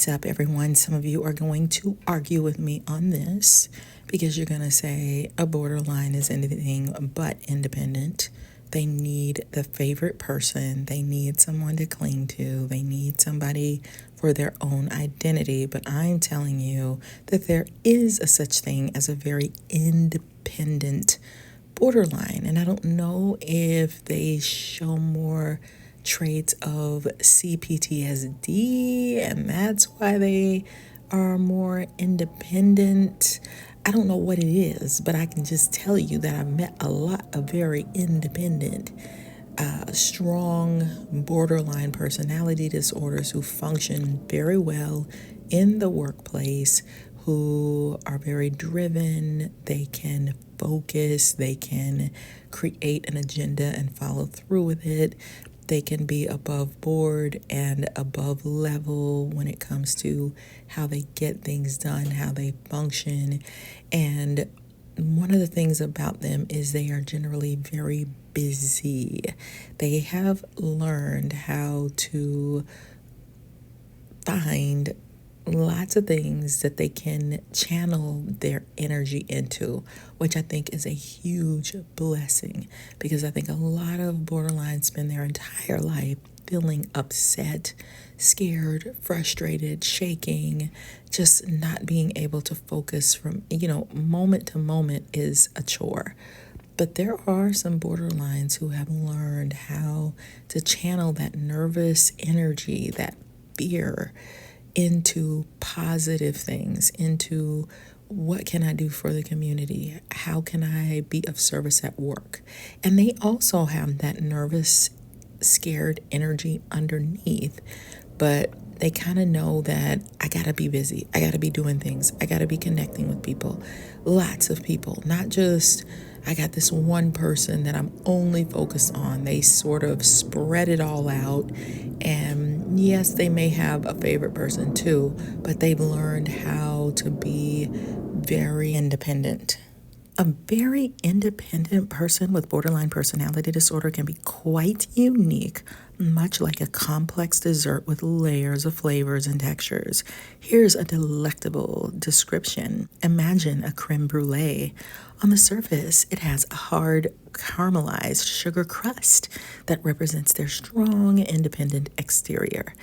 What's up, everyone? Some of you are going to argue with me on this because you're going to say a borderline is anything but independent. They need the favorite person. They need someone to cling to. They need somebody for their own identity. But I'm telling you that there is a such thing as a very independent borderline. And I don't know if they show more traits of CPTSD and that's why they are more independent. I don't know what it is, but I can just tell you that I've met a lot of very independent, strong borderline personality disorders who function very well in the workplace, who are very driven. They can focus, they can create an agenda and follow through with it. They can be above board and above level when it comes to how they get things done, how they function. And one of the things about them is they are generally very busy. They have learned how to find lots of things that they can channel their energy into, which I think is a huge blessing, because I think a lot of borderlines spend their entire life feeling upset, scared, frustrated, shaking, just not being able to focus from, moment to moment is a chore. But there are some borderlines who have learned how to channel that nervous energy, that fear, into positive things, into what can I do for the community? How can I be of service at work? And they also have that nervous, scared energy underneath, but they kind of know that I got to be busy. I got to be doing things. I got to be connecting with people, lots of people, not just I got this one person that I'm only focused on. They sort of spread it all out. And yes, they may have a favorite person too, but they've learned how to be very independent. A very independent person with borderline personality disorder can be quite unique, much like a complex dessert with layers of flavors and textures. Here's a delectable description. Imagine a creme brulee. On the surface, it has a hard, caramelized sugar crust that represents their strong, independent exterior.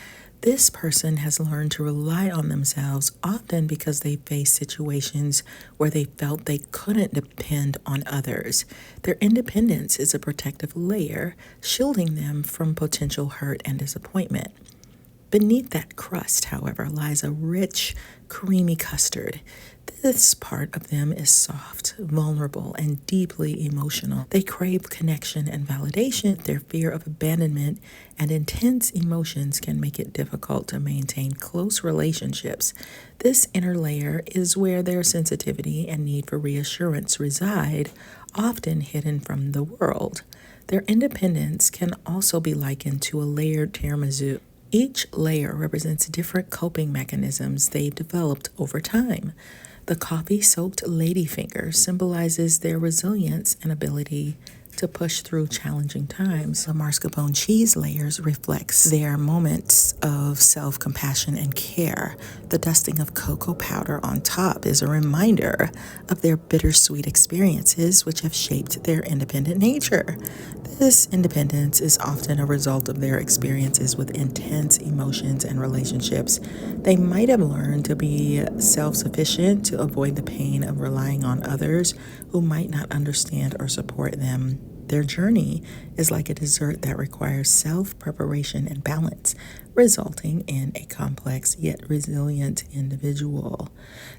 This person has learned to rely on themselves, often because they face situations where they felt they couldn't depend on others. Their independence is a protective layer, shielding them from potential hurt and disappointment. Beneath that crust, however, lies a rich, creamy custard. This part of them is soft, vulnerable, and deeply emotional. They crave connection and validation. Their fear of abandonment and intense emotions can make it difficult to maintain close relationships. This inner layer is where their sensitivity and need for reassurance reside, often hidden from the world. Their independence can also be likened to a layered tiramisu. Each layer represents different coping mechanisms they've developed over time. The coffee-soaked ladyfinger symbolizes their resilience and ability to push through challenging times. The mascarpone cheese layers reflects their moments of self-compassion and care. The dusting of cocoa powder on top is a reminder of their bittersweet experiences, which have shaped their independent nature. This independence is often a result of their experiences with intense emotions and relationships. They might have learned to be self-sufficient to avoid the pain of relying on others who might not understand or support them. Their journey is like a dessert that requires self-preparation and balance, resulting in a complex yet resilient individual.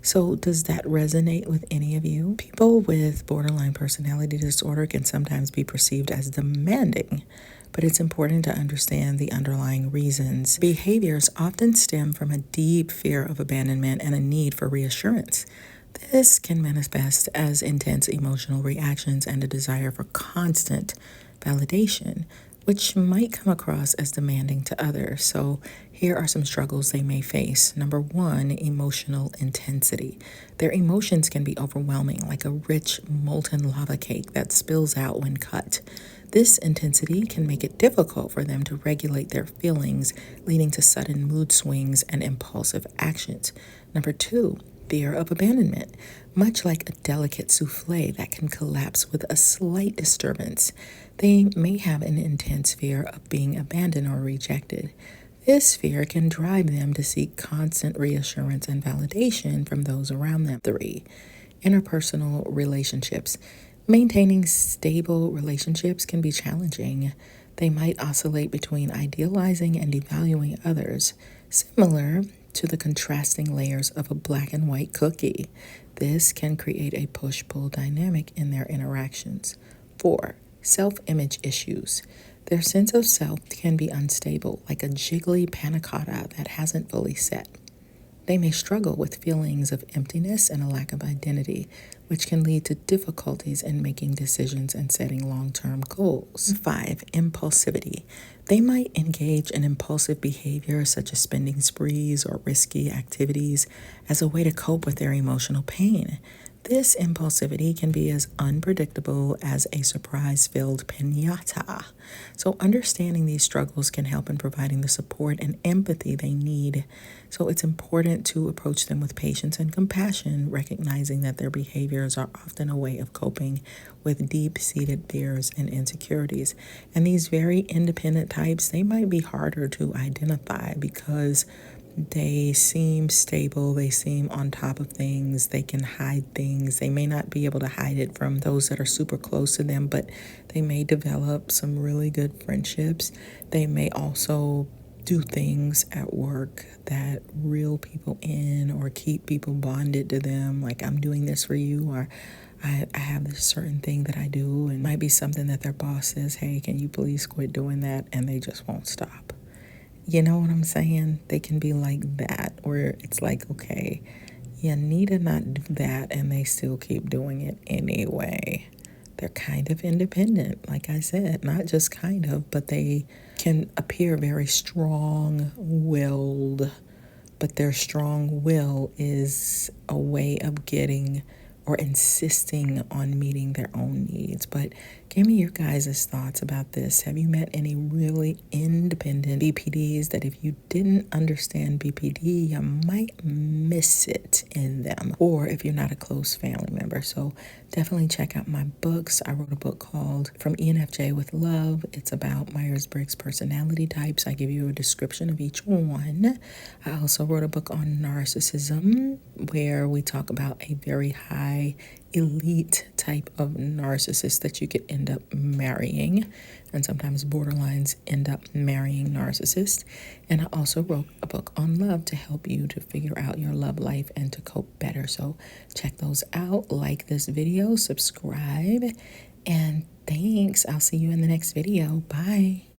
So does that resonate with any of you? People with borderline personality disorder can sometimes be perceived as demanding, but it's important to understand the underlying reasons. Behaviors often stem from a deep fear of abandonment and a need for reassurance. This can manifest as intense emotional reactions and a desire for constant validation, which might come across as demanding to others. So here are some struggles they may face. Number one, emotional intensity. Their emotions can be overwhelming, like a rich molten lava cake that spills out when cut. This intensity can make it difficult for them to regulate their feelings, leading to sudden mood swings and impulsive actions. Number two, fear of abandonment. Much like a delicate souffle that can collapse with a slight disturbance, they may have an intense fear of being abandoned or rejected. This fear can drive them to seek constant reassurance and validation from those around them. 3. Interpersonal relationships. Maintaining stable relationships can be challenging. They might oscillate between idealizing and devaluing others, similar to the contrasting layers of a black and white cookie. This can create a push-pull dynamic in their interactions. 4. Self-image issues. Their sense of self can be unstable, like a jiggly panna cotta that hasn't fully set. They may struggle with feelings of emptiness and a lack of identity, which can lead to difficulties in making decisions and setting long-term goals. 5. Impulsivity. They might engage in impulsive behavior such as spending sprees or risky activities as a way to cope with their emotional pain. This impulsivity can be as unpredictable as a surprise-filled piñata. So understanding these struggles can help in providing the support and empathy they need. So it's important to approach them with patience and compassion, recognizing that their behaviors are often a way of coping with deep-seated fears and insecurities. And these very independent types, they might be harder to identify because they seem stable, they seem on top of things, they can hide things. They may not be able to hide it from those that are super close to them, but they may develop some really good friendships. They may also do things at work that reel people in or keep people bonded to them, like I'm doing this for you, or I have this certain thing that I do, and it might be something that their boss says, hey, can you please quit doing that? And they just won't stop. You know what I'm saying? They can be like that, where it's like, okay, you need to not do that, and they still keep doing it anyway. They're kind of independent, like I said, not just kind of, but they can appear very strong-willed, but their strong will is a way of getting or insisting on meeting their own needs. But give me your guys' thoughts about this. Have you met any really independent BPDs that if you didn't understand BPD, you might miss it in them? Or if you're not a close family member. So definitely check out my books. I wrote a book called From ENFJ with Love. It's about Myers-Briggs personality types. I give you a description of each one. I also wrote a book on narcissism, where we talk about a very high elite type of narcissist that you could end up marrying, and sometimes borderlines end up marrying narcissists. And I also wrote a book on love to help you to figure out your love life and to cope better. So check those out, like this video, subscribe, and thanks. I'll see you in the next video. Bye.